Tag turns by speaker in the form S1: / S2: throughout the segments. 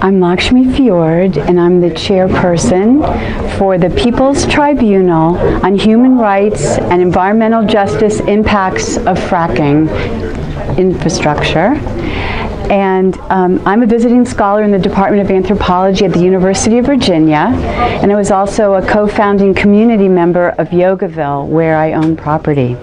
S1: I'm Lakshmi Fjord, and I'm the chairperson for the People's Tribunal on Human Rights and Environmental Justice Impacts of Fracking Infrastructure. And I'm a visiting scholar in the Department of Anthropology at the University of Virginia, and I was also a co-founding community member of Yogaville, where I own property.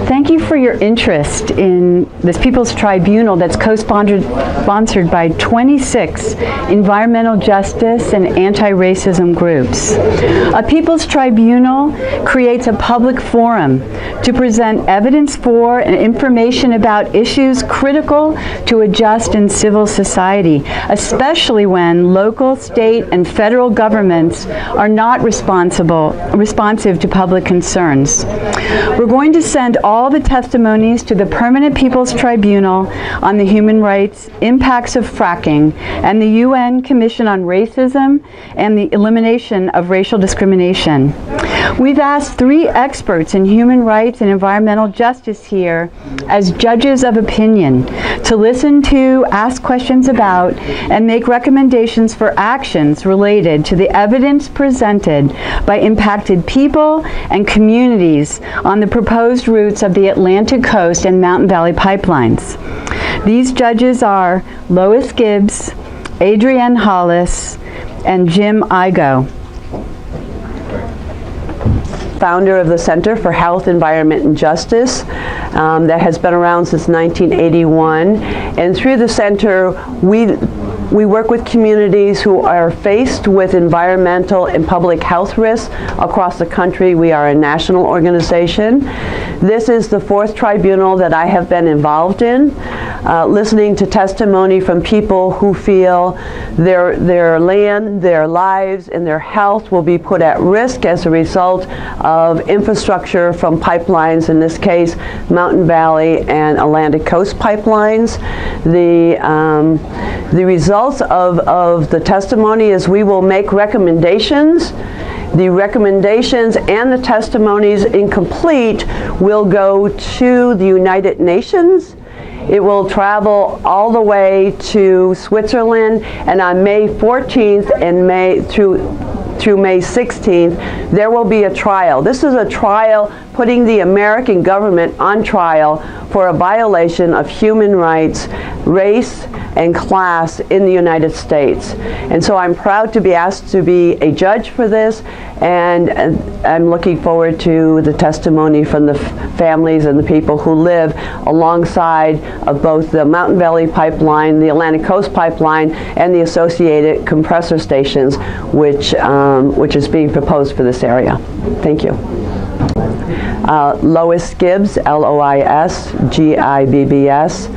S1: Thank you for your interest in this People's Tribunal that's co-sponsored by 26 environmental justice and anti-racism groups. A People's Tribunal creates a public forum to present evidence for and information about issues critical to a just and civil society, especially when local, state, and federal governments are not responsive to public concerns. We're going to send all the testimonies to the Permanent People's Tribunal on the Human Rights Impacts of Fracking and the UN Commission on Racism and the Elimination of Racial Discrimination. We've asked 3 experts in human rights and environmental justice here as judges of opinion to listen to, ask questions about, and make recommendations for actions related to the evidence presented by impacted people and communities on the proposed routes of the Atlantic Coast and Mountain Valley pipelines. These judges are Lois Gibbs, Adrienne Hollis, and Jim Igo, founder of the Center for Health, Environment, and Justice that has been around since 1981. And through the center, we work with communities who are faced with environmental and public health risks across the country. We are a national organization. This is the 4th tribunal that I have been involved in, listening to testimony from people who feel their land, their lives, and their health will be put at risk as a result of infrastructure from pipelines, in this case, Mountain Valley and Atlantic Coast pipelines. The results of the testimony is we will make recommendations. The recommendations and the testimonies incomplete will go to the United Nations. It will travel all the way to Switzerland, and on May 14th and through May 16th, there will be a trial. This is a trial putting the American government on trial for a violation of human rights, race, and class in the United States. And so I'm proud to be asked to be a judge for this, and I'm looking forward to the testimony from the families and the people who live alongside of both the Mountain Valley Pipeline, the Atlantic Coast Pipeline, and the associated compressor stations, which is being proposed for this area. Thank you. Lois Gibbs, Lois Gibbs.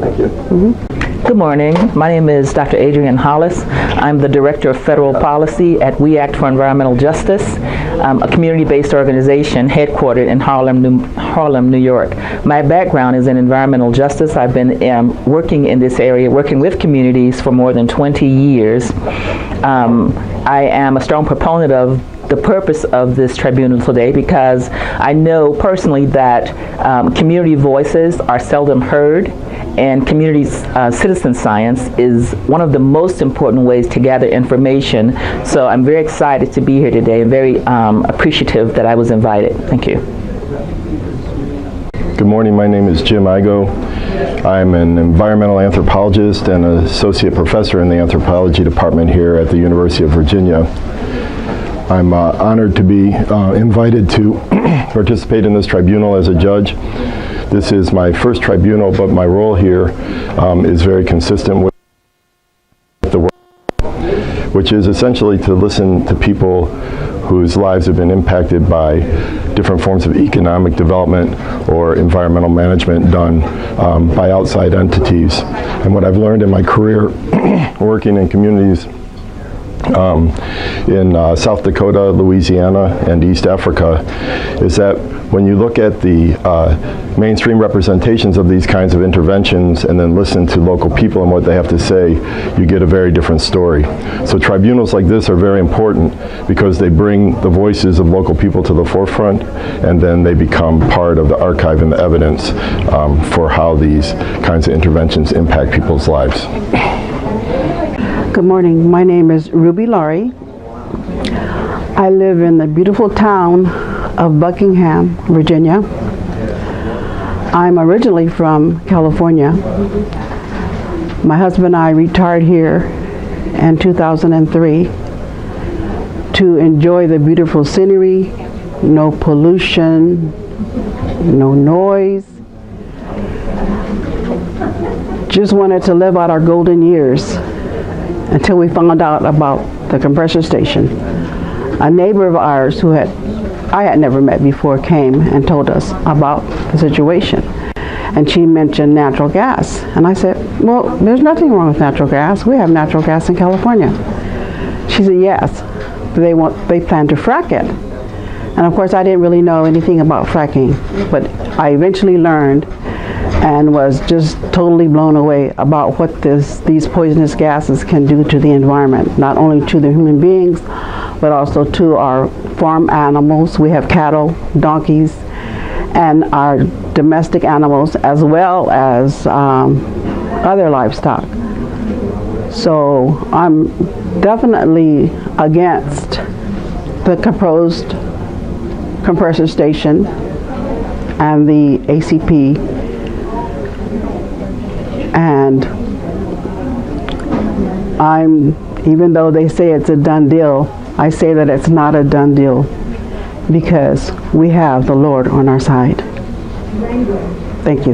S1: Thank you. Mm-hmm.
S2: Good morning. My name is Dr. Adrienne Hollis. I'm the Director of Federal Policy at We Act for Environmental Justice, a community-based organization headquartered in Harlem, New York. My background is in environmental justice. I've been working in this area, working with communities for more than 20 years. I am a strong proponent of the purpose of this tribunal today because I know personally that community voices are seldom heard, and community citizen science is one of the most important ways to gather information. So I'm very excited to be here today and very appreciative that I was invited. Thank you.
S3: Good morning, my name is Jim Igo. I'm an environmental anthropologist and an associate professor in the anthropology department here at the University of Virginia. I'm honored to be invited to participate in this tribunal as a judge. This is my first tribunal, but my role here is very consistent with the work, which is essentially to listen to people whose lives have been impacted by different forms of economic development or environmental management done by outside entities. And what I've learned in my career working in communities in South Dakota, Louisiana, and East Africa is that when you look at the mainstream representations of these kinds of interventions and then listen to local people and what they have to say, you get a very different story. So tribunals like this are very important because they bring the voices of local people to the forefront, and then they become part of the archive and the evidence for how these kinds of interventions impact people's lives.
S4: Good morning. My name is Ruby Laurie. I live in the beautiful town of Buckingham, Virginia. I'm originally from California. My husband and I retired here in 2003 to enjoy the beautiful scenery, no pollution, no noise. Just wanted to live out our golden years until we found out about the compressor station. A neighbor of ours who I had never met before came and told us about the situation. And she mentioned natural gas. And I said, well, there's nothing wrong with natural gas. We have natural gas in California. She said, yes, they plan to frack it. And of course, I didn't really know anything about fracking, but I eventually learned and was just totally blown away about what these poisonous gases can do to the environment, not only to the human beings, but also to our farm animals. We have cattle, donkeys, and our domestic animals, as well as other livestock. So I'm definitely against the proposed compressor station and the ACP. And even though they say it's a done deal, I say that it's not a done deal because we have the Lord on our side. Thank you.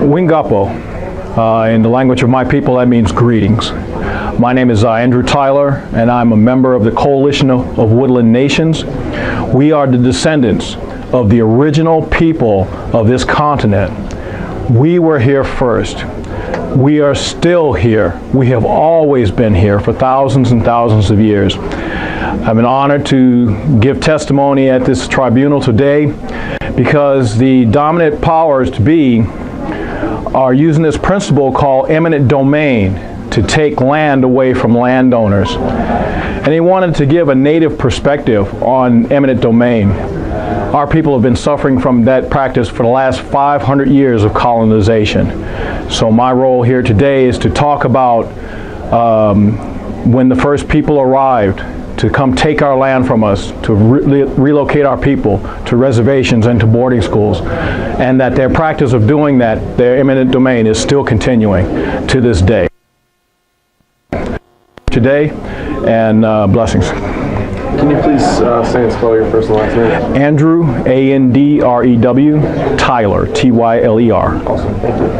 S5: Wingapo, in the language of my people, that means greetings. My name is Andrew Tyler, and I'm a member of the Coalition of Woodland Nations. We are the descendants of the original people of this continent. We were here first. We are still here. We have always been here for thousands and thousands of years. I'm an honor to give testimony at this tribunal today because the dominant powers to be are using this principle called eminent domain to take land away from landowners. And they wanted to give a native perspective on eminent domain. Our people have been suffering from that practice for the last 500 years of colonization. So my role here today is to talk about when the first people arrived to come take our land from us, to relocate our people to reservations and to boarding schools, and that their practice of doing that, their eminent domain, is still continuing to this day. Today, and blessings.
S6: Can you please say and spell your first and last name?
S5: Andrew, A-N-D-R-E-W, Tyler, T-Y-L-E-R.
S6: Awesome, thank you.